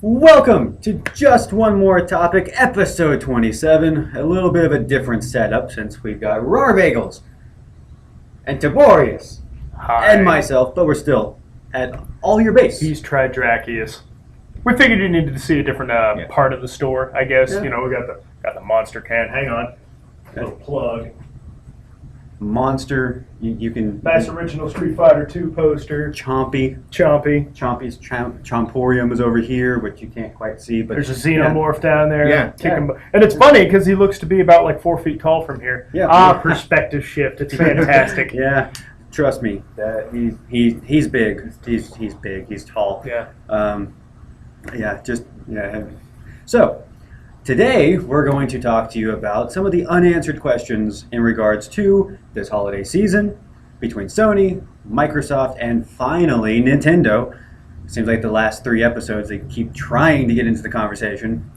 Welcome to Just One More Topic, episode 27. A little bit of a different setup since we've got Rarbagels and Tiborius and myself, but we're still at all your base. He's Tridrachius. We figured you needed to see a different part of the store, I guess. Yeah. You know, we got the monster can. Hang on. Little plug. Monster, you can... Nice original Street Fighter 2 poster. Chompy's Chomporium is over here, which you can't quite see. But there's a Xenomorph down there. Yeah. And it's funny because he looks to be about like 4 feet tall from here. Yeah. Perspective shift. It's fantastic. Yeah. Trust me, he's big. He's big. He's tall. Yeah. So, today we're going to talk to you about some of the unanswered questions in regards to this holiday season between Sony, Microsoft, and finally Nintendo. Seems like the last 3 episodes they keep trying to get into the conversation.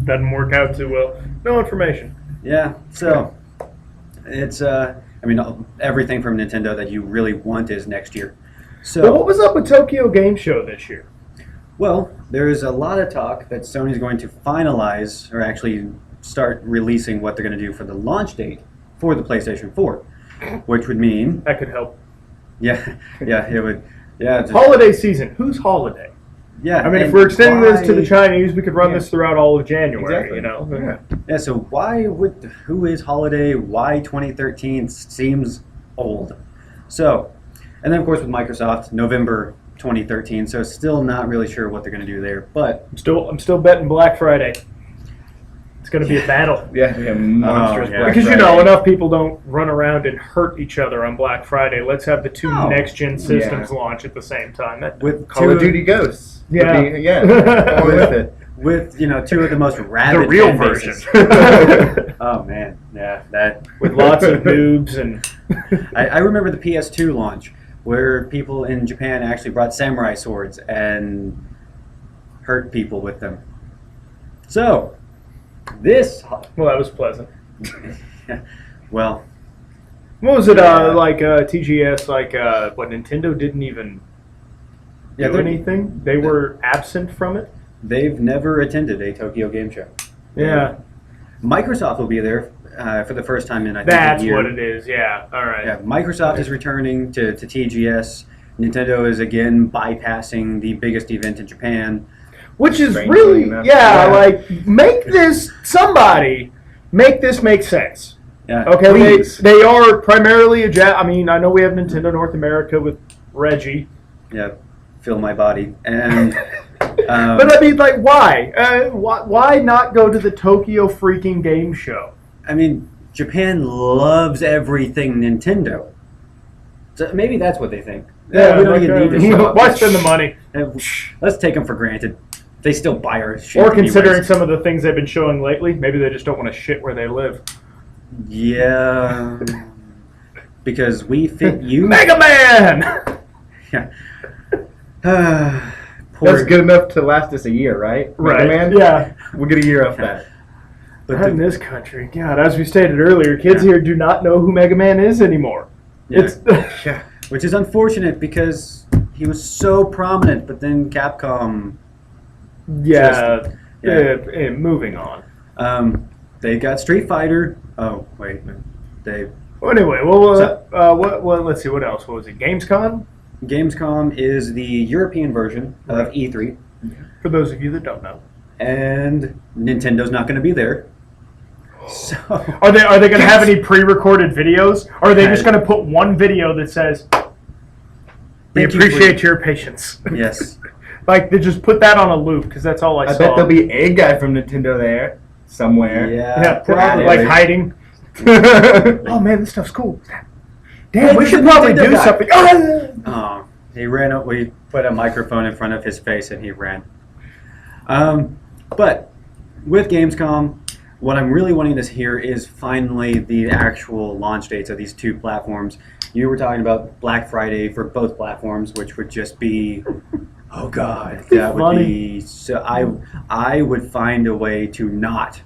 Doesn't work out too well. No information. Yeah. So, it's everything from Nintendo that you really want is next year. So, but what was up with Tokyo Game Show this year? Well, there is a lot of talk that Sony's going to finalize, or actually start releasing what they're going to do for the launch date for the PlayStation 4, which would mean... That could help. Yeah, it would. Yeah. Holiday season. Whose holiday? Yeah. I mean, if we're extending this to the Chinese, we could run this throughout all of January, exactly. You know? Yeah, so who is holiday? Why 2013 seems old? So, and then of course with Microsoft, November 2013, so still not really sure what they're going to do there, but... I'm still betting Black Friday. It's going to be a battle. Monstrous Black because, Friday. you know, enough people don't run around and hurt each other on Black Friday. Let's have the two next-gen systems launch at the same time. With Call of Duty Ghosts. Yeah. With, you know, 2 of the most rabid the real fan version. bases. Oh, man. Yeah, that... With lots of noobs and... I remember the PS2 launch, where people in Japan actually brought samurai swords and hurt people with them. So, this... Well, that was pleasant. Well... What was it, TGS, what, Nintendo didn't even do anything? They were absent from it? They've never attended a Tokyo Game Show. Yeah. Microsoft will be there for the first time in, I think, That's a year. what it is, yeah. All right. Yeah, Microsoft is returning to TGS. Nintendo is again bypassing the biggest event in Japan. Which is really, make this make sense. Yeah. Okay, they are primarily I know we have Nintendo North America with Reggie. Yeah, fill my body. And but I mean, like, why? Why not go to the Tokyo freaking Game Show? I mean, Japan loves everything Nintendo. So maybe that's what they think. Yeah, we don't even need to show up. Why spend the money? Let's take them for granted. They still buy our shit. Or considering some of the things they've been showing lately, maybe they just don't want to shit where they live. Yeah. Because we fit you. Mega Man! Yeah. That's good enough to last us a year, right? Right. Mega Man? Yeah. We'll get a year off that. But in this country, God, as we stated earlier, kids here do not know who Mega Man is anymore. Yeah. Which is unfortunate because he was so prominent, but then Capcom... moving on. They got Street Fighter. Oh, wait. Well, anyway, let's see, what else? What was it, Gamescom? Gamescom is the European version of E3. For those of you that don't know. And Nintendo's not going to be there. So Are they going to have any pre-recorded videos? Or are they just going to put one video that says, "We appreciate your patience"? Yes. Like, they just put that on a loop, because that's all I saw. I bet there'll be a guy from Nintendo there somewhere. Yeah, probably. Like, hiding. Oh, man, this stuff's cool. Damn, we should probably do something. Oh, he ran up. We put a microphone in front of his face, and he ran. But with Gamescom, what I'm really wanting to hear is finally the actual launch dates of these 2 platforms. You were talking about Black Friday for both platforms, which would just be, oh God, that would be so. I would find a way to not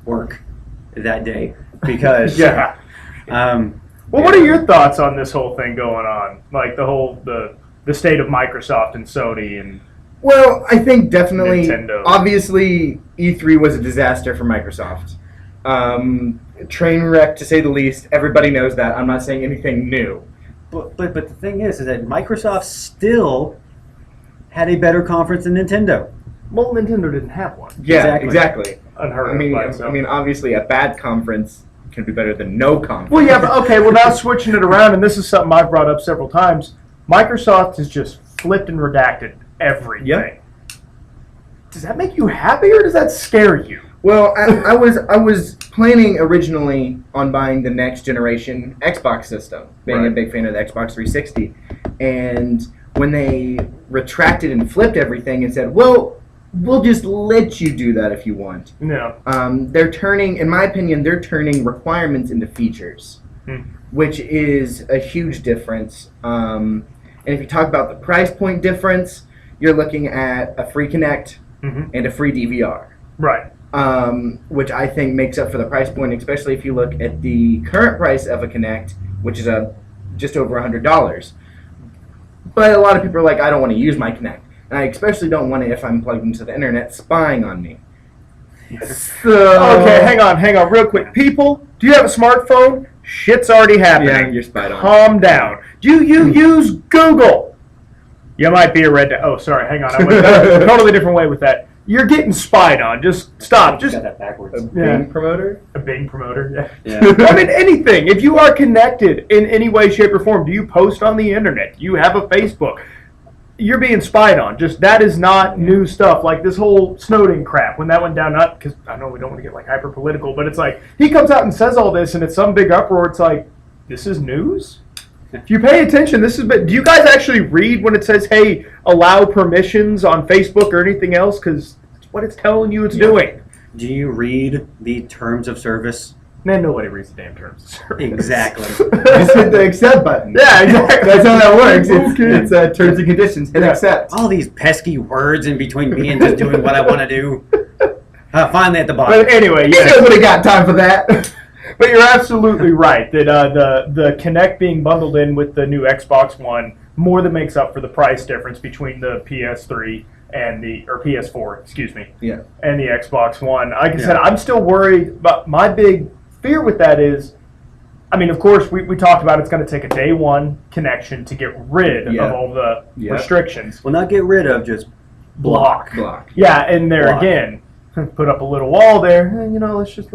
work that day because Well, what are your thoughts on this whole thing going on? Like the state of Microsoft and Sony and Well, I think definitely, Nintendo. obviously, E3 was a disaster for Microsoft. Train wreck, to say the least. Everybody knows that. I'm not saying anything new. But the thing is that Microsoft still had a better conference than Nintendo. Well, Nintendo didn't have one. Yeah, exactly. Unheard I of. mean, by itself. obviously, a bad conference can be better than no conference. Well, yeah, but okay. Well, now switching it around, and this is something I've brought up several times. Microsoft has just flipped and redacted everything. Yep. Does that make you happy, or does that scare you? Well, I was planning originally on buying the next generation Xbox system, being a big fan of the Xbox 360, and when they retracted and flipped everything and said, well, we'll just let you do that if you want. No. They're turning, in my opinion, they're turning requirements into features, which is a huge difference. And if you talk about the price point difference, you're looking at a free Kinect and a free DVR. Right. Which I think makes up for the price point, especially if you look at the current price of a Kinect, which is just over $100. But a lot of people are like, I don't want to use my Kinect. And I especially don't want it if I'm plugged into the internet spying on me. So, Okay, hang on, real quick. People, do you have a smartphone? Shit's already happening. Yeah, you're spied on. Calm down. Do you use Google? You might be a red. Oh, sorry. Hang on. I went a totally different way with that. You're getting spied on. Just stop. You Just got that backwards. A Bing promoter? a Bing promoter. Yeah. I mean, anything. If you are connected in any way, shape, or form, do you post on the internet? Do you have a Facebook? You're being spied on. Just that is not new stuff. Like this whole Snowden crap. When that went down, not because I know we don't want to get like hyper political, but it's like he comes out and says all this, and it's some big uproar. It's like this is news. If you pay attention, this is. But do you guys actually read when it says, "Hey, allow permissions on Facebook or anything else"? Because it's what it's telling you it's doing. Do you read the terms of service? Man, nobody reads the damn terms of service. Exactly. Just hit the accept button. Yeah, exactly. That's how that works. Okay. It's terms and conditions. Hit accept. All these pesky words in between me and just doing what I want to do. Finally at the bottom. But anyway, You yeah. guys would have got time for that. But you're absolutely right that the Kinect being bundled in with the new Xbox One more than makes up for the price difference between the PS3 and or PS4, excuse me, Yeah. and the Xbox One. Like I said, I'm still worried. But my big fear with that is, I mean, of course, we talked about it's going to take a day one connection to get rid of all the restrictions. Well, not get rid of, just block. Block. Yeah, and there Block. again, put up a little wall there. You know, let's just.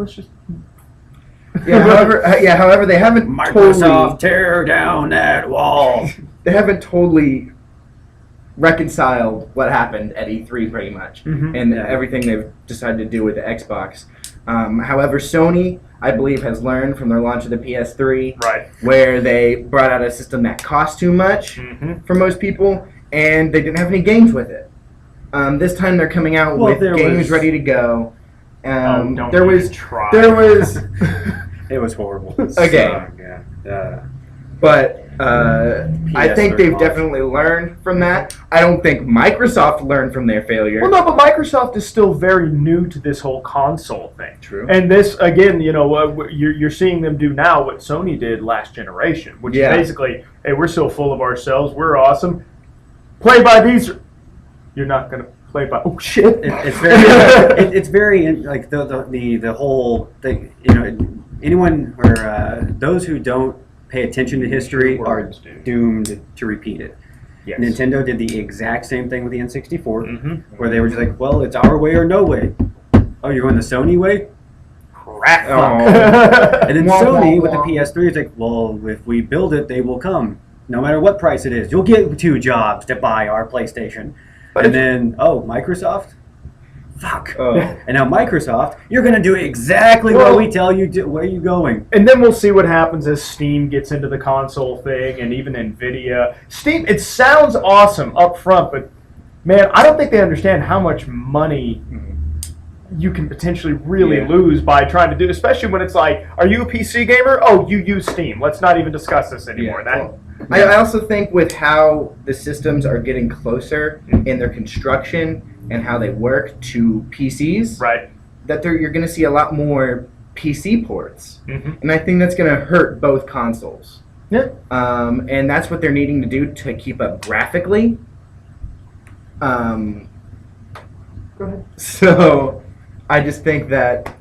Yeah. However, they haven't Microsoft, tear down that wall. they haven't totally reconciled what happened at E3 pretty much, and everything they've decided to do with the Xbox. However, Sony, I believe, has learned from their launch of the PS3, Right. where they brought out a system that cost too much for most people, and they didn't have any games with it. This time they're coming out with games ready to go. Don't There even was try. It was horrible. Okay. But I think they've definitely learned from that. I don't think Microsoft learned from their failure. Well, no, but Microsoft is still very new to this whole console thing. True. And this, again, you know, you're seeing them do now what Sony did last generation, which is basically, hey, we're so full of ourselves, we're awesome. Play by these. You're not going to play by. Oh shit! It's very like the whole thing. You know, anyone or those who don't pay attention to history are doomed to repeat it. Yes. Nintendo did the exact same thing with the N64, where they were just like, well, it's our way or no way. Oh, you're going the Sony way? Crap. And then Sony with the PS3 is like, well, if we build it, they will come. No matter what price it is. You'll get 2 jobs to buy our PlayStation. And then, Microsoft? Fuck. And now Microsoft, you're going to do exactly what we tell you to. Where are you going? And then we'll see what happens as Steam gets into the console thing, and even NVIDIA. Steam, it sounds awesome up front, but man, I don't think they understand how much money you can potentially really lose by trying to do, especially when it's like, are you a PC gamer? Oh, you use Steam. Let's not even discuss this anymore. I also think with how the systems are getting closer in their construction and how they work to PCs, right, that you're going to see a lot more PC ports. And I think that's going to hurt both consoles. Yeah. And that's what they're needing to do to keep up graphically. Go ahead. So I just think that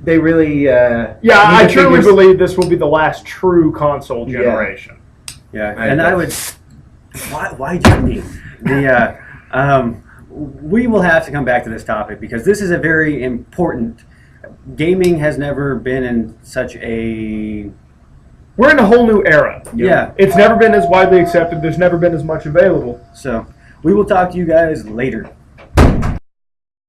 they really. Yeah, need I to truly figure- believe this will be the last true console generation. Yeah, I and agree. I would. Why just me? We will have to come back to this topic because this is a very important. Gaming has never been in such a. We're in a whole new era. Yeah. It's never been as widely accepted. There's never been as much available. So we will talk to you guys later.